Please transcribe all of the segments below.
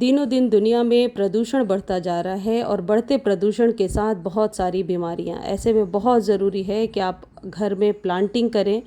दिनों दिन दुनिया में प्रदूषण बढ़ता जा रहा है और बढ़ते प्रदूषण के साथ बहुत सारी बीमारियां। ऐसे में बहुत ज़रूरी है कि आप घर में प्लांटिंग करें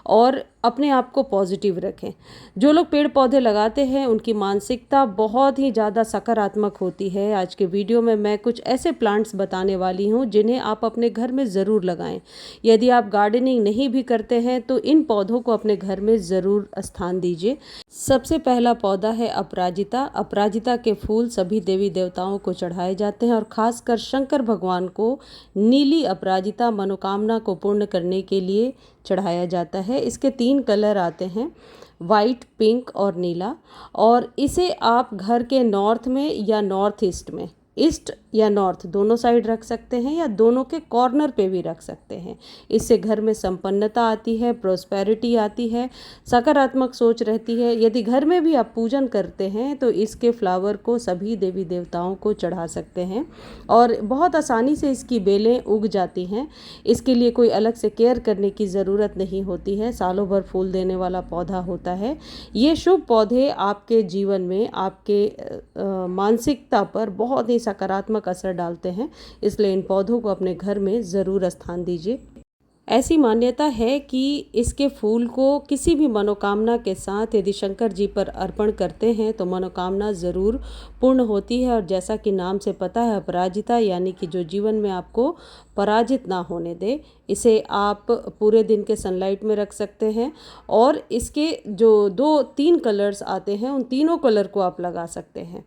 और अपने आप को पॉजिटिव रखें। जो लोग पेड़ पौधे लगाते हैं उनकी मानसिकता बहुत ही ज़्यादा सकारात्मक होती है। आज के वीडियो में मैं कुछ ऐसे प्लांट्स बताने वाली हूँ जिन्हें आप अपने घर में ज़रूर लगाएं। यदि आप गार्डनिंग नहीं भी करते हैं तो इन पौधों को अपने घर में ज़रूर स्थान दीजिए। सबसे पहला पौधा है अपराजिता। अपराजिता के फूल सभी देवी देवताओं को चढ़ाए जाते हैं और खासकर शंकर भगवान को नीली अपराजिता मनोकामना को पूर्ण करने के लिए चढ़ाया जाता है। इसके 3 कलर आते हैं, वाइट, पिंक और नीला। और इसे आप घर के नॉर्थ में या नॉर्थ ईस्ट में, ईस्ट या नॉर्थ दोनों साइड रख सकते हैं या दोनों के कॉर्नर पे भी रख सकते हैं। इससे घर में संपन्नता आती है, प्रोस्पेरिटी आती है, सकारात्मक सोच रहती है। यदि घर में भी आप पूजन करते हैं तो इसके फ्लावर को सभी देवी देवताओं को चढ़ा सकते हैं और बहुत आसानी से इसकी बेलें उग जाती हैं। इसके लिए कोई अलग से केयर करने की ज़रूरत नहीं होती है। सालों भर फूल देने वाला पौधा होता है। ये शुभ पौधे आपके जीवन में, आपके मानसिकता पर बहुत ही सकारात्मक असर डालते हैं। इसलिए इन पौधों को अपने घर में ज़रूर स्थान दीजिए। ऐसी मान्यता है कि इसके फूल को किसी भी मनोकामना के साथ यदि शंकर जी पर अर्पण करते हैं तो मनोकामना ज़रूर पूर्ण होती है। और जैसा कि नाम से पता है, अपराजिता यानी कि जो जीवन में आपको पराजित ना होने दे। इसे आप पूरे दिन के सनलाइट में रख सकते हैं और इसके जो 2-3 कलर्स आते हैं उन तीनों कलर को आप लगा सकते हैं।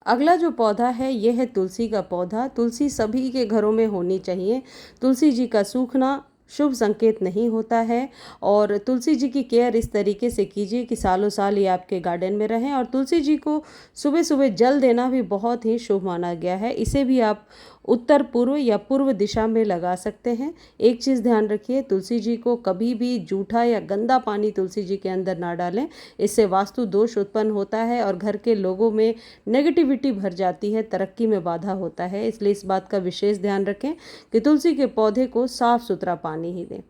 अगला जो पौधा है यह है तुलसी का पौधा। तुलसी सभी के घरों में होनी चाहिए। तुलसी जी का सूखना शुभ संकेत नहीं होता है और तुलसी जी की केयर इस तरीके से कीजिए कि सालों साल ये आपके गार्डन में रहें। और तुलसी जी को सुबह सुबह जल देना भी बहुत ही शुभ माना गया है। इसे भी आप उत्तर पूर्व या पूर्व दिशा में लगा सकते हैं। एक चीज़ ध्यान रखिए, तुलसी जी को कभी भी जूठा या गंदा पानी तुलसी जी के अंदर ना डालें। इससे वास्तु दोष उत्पन्न होता है और घर के लोगों में नेगेटिविटी भर जाती है, तरक्की में बाधा होता है। इसलिए इस बात का विशेष ध्यान रखें कि तुलसी के पौधे को साफ सुथरा पानी ही दें।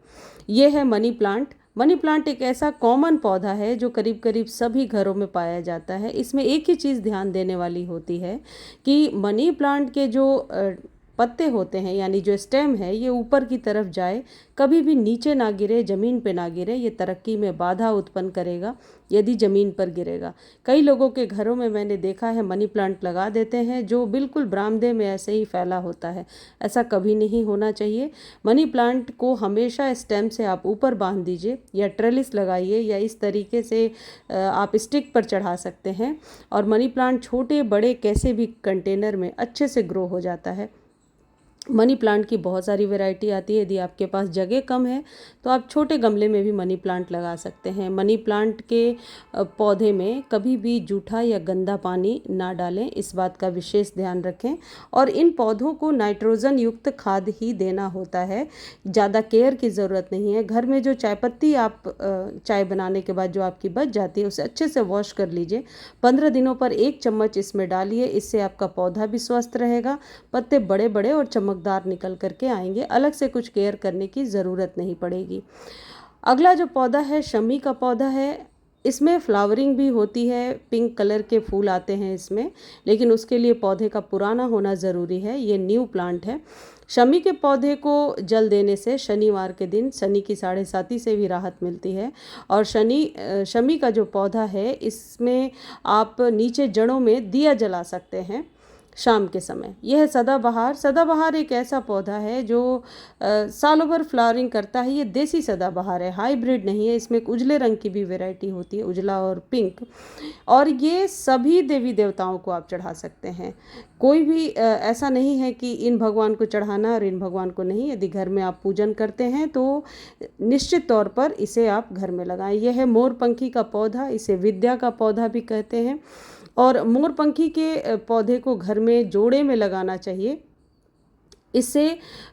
यह है मनी प्लांट। मनी प्लांट एक ऐसा कॉमन पौधा है जो करीब करीब सभी घरों में पाया जाता है। इसमें एक ही चीज़ ध्यान देने वाली होती है कि मनी प्लांट के जो पत्ते होते हैं यानी जो स्टेम है ये ऊपर की तरफ जाए, कभी भी नीचे ना गिरे, ज़मीन पे ना गिरे। ये तरक्की में बाधा उत्पन्न करेगा यदि ज़मीन पर गिरेगा। कई लोगों के घरों में मैंने देखा है मनी प्लांट लगा देते हैं जो बिल्कुल बरामदे में ऐसे ही फैला होता है। ऐसा कभी नहीं होना चाहिए। मनी प्लांट को हमेशा स्टेम से आप ऊपर बांध दीजिए या ट्रेलिस लगाइए या इस तरीके से आप स्टिक पर चढ़ा सकते हैं और मनी प्लांट छोटे बड़े कैसे भी कंटेनर में अच्छे से ग्रो हो जाता है। मनी प्लांट की बहुत सारी वैरायटी आती है। यदि आपके पास जगह कम है तो आप छोटे गमले में भी मनी प्लांट लगा सकते हैं। मनी प्लांट के पौधे में कभी भी जूठा या गंदा पानी ना डालें, इस बात का विशेष ध्यान रखें। और इन पौधों को नाइट्रोजन युक्त खाद ही देना होता है, ज़्यादा केयर की ज़रूरत नहीं है। घर में जो चाय पत्ती आप चाय बनाने के बाद जो आपकी बच जाती है उसे अच्छे से वॉश कर लीजिए। 15 दिनों पर 1 चम्मच इसमें डालिए। इससे आपका पौधा भी स्वस्थ रहेगा, पत्ते बड़े बड़े और चमकदार निकल करके आएंगे। अलग से कुछ केयर करने की ज़रूरत नहीं पड़ेगी। अगला जो पौधा है शमी का पौधा है। इसमें फ्लावरिंग भी होती है, पिंक कलर के फूल आते हैं इसमें, लेकिन उसके लिए पौधे का पुराना होना ज़रूरी है। ये न्यू प्लांट है। शमी के पौधे को जल देने से शनिवार के दिन शनि की 7.5 से भी राहत मिलती है। और शमी का जो पौधा है इसमें आप नीचे जड़ों में दिया जला सकते हैं शाम के समय। यह है सदाबहार। सदाबहार एक ऐसा पौधा है जो सालों भर फ्लावरिंग करता है। ये देसी सदाबहार है, हाइब्रिड नहीं है। इसमें एक उजले रंग की भी वैरायटी होती है, उजला और पिंक। और ये सभी देवी देवताओं को आप चढ़ा सकते हैं। कोई भी ऐसा नहीं है कि इन भगवान को चढ़ाना और इन भगवान को नहीं। यदि घर में आप पूजन करते हैं तो निश्चित तौर पर इसे आप घर में लगाएं। यह है मोरपंखी का पौधा। इसे विद्या का पौधा भी कहते हैं। और मोरपंखी के पौधे को घर में जोड़े में लगाना चाहिए। इससे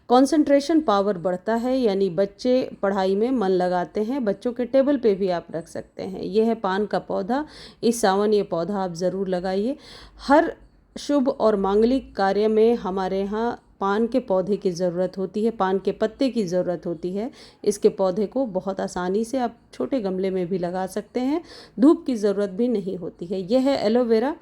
कंसंट्रेशन पावर बढ़ता है, यानी बच्चे पढ़ाई में मन लगाते हैं। बच्चों के टेबल पे भी आप रख सकते हैं। यह है पान का पौधा। इस सावन ये पौधा आप ज़रूर लगाइए। हर शुभ और मांगलिक कार्य में हमारे यहाँ पान के पौधे की ज़रूरत होती है, पान के पत्ते की ज़रूरत होती है। इसके पौधे को बहुत आसानी से आप छोटे गमले में भी लगा सकते हैं, धूप की ज़रूरत भी नहीं होती है। यह है एलोवेरा।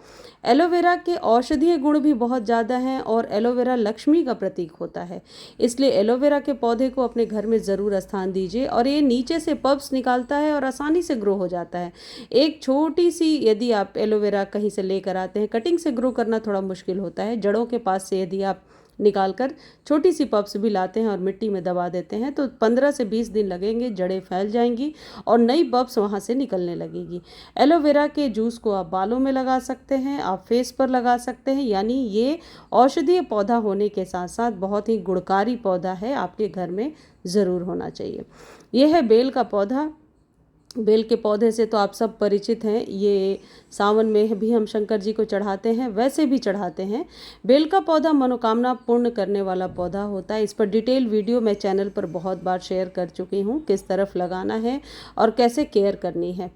एलोवेरा के औषधीय गुण भी बहुत ज़्यादा हैं और एलोवेरा लक्ष्मी का प्रतीक होता है, इसलिए एलोवेरा के पौधे को अपने घर में ज़रूर स्थान दीजिए। और ये नीचे से पल्प्स निकालता है और आसानी से ग्रो हो जाता है। एक छोटी सी यदि आप एलोवेरा कहीं से लेकर आते हैं, कटिंग से ग्रो करना थोड़ा मुश्किल होता है, जड़ों के पास से यदि आप निकाल कर छोटी सी पल्प्स भी लाते हैं और मिट्टी में दबा देते हैं तो 15 से 20 दिन लगेंगे, जड़ें फैल जाएंगी और नई पल्प्स वहाँ से निकलने लगेगी। एलोवेरा के जूस को आप बालों में लगा सकते हैं, आप फेस पर लगा सकते हैं, यानी ये औषधीय पौधा होने के साथ साथ बहुत ही गुणकारी पौधा है, आपके घर में ज़रूर होना चाहिए। यह है बेल का पौधा। बेल के पौधे से तो आप सब परिचित हैं, ये सावन में भी हम शंकर जी को चढ़ाते हैं, वैसे भी चढ़ाते हैं। बेल का पौधा मनोकामना पूर्ण करने वाला पौधा होता है। इस पर डिटेल वीडियो मैं चैनल पर बहुत बार शेयर कर चुकी हूँ, किस तरफ लगाना है और कैसे केयर करनी है।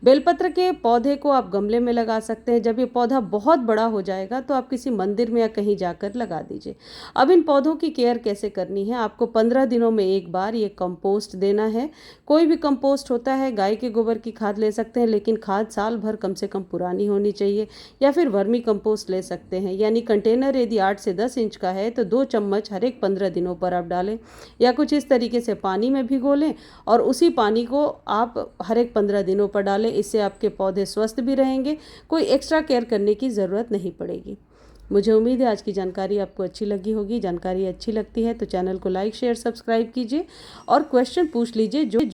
बेलपत्र के पौधे को आप गमले में लगा सकते हैं। जब ये पौधा बहुत बड़ा हो जाएगा तो आप किसी मंदिर में या कहीं जाकर लगा दीजिए। अब इन पौधों की केयर कैसे करनी है, आपको 15 दिनों में एक बार ये कंपोस्ट देना है। कोई भी कंपोस्ट होता है, गाय के गोबर की खाद ले सकते हैं, लेकिन खाद साल भर कम से कम पुरानी होनी चाहिए, या फिर वर्मी कंपोस्ट ले सकते हैं। यानी कंटेनर यदि 8 से 10 इंच का है तो 2 चम्मच हर एक 15 दिनों पर आप डालें, या कुछ इस तरीके से पानी में भिगो लें और उसी पानी को आप हर एक 15 दिनों पर डालें। इससे आपके पौधे स्वस्थ भी रहेंगे, कोई एक्स्ट्रा केयर करने की ज़रूरत नहीं पड़ेगी। मुझे उम्मीद है आज की जानकारी आपको अच्छी लगी होगी। जानकारी अच्छी लगती है तो चैनल को लाइक शेयर सब्सक्राइब कीजिए और क्वेश्चन पूछ लीजिए जो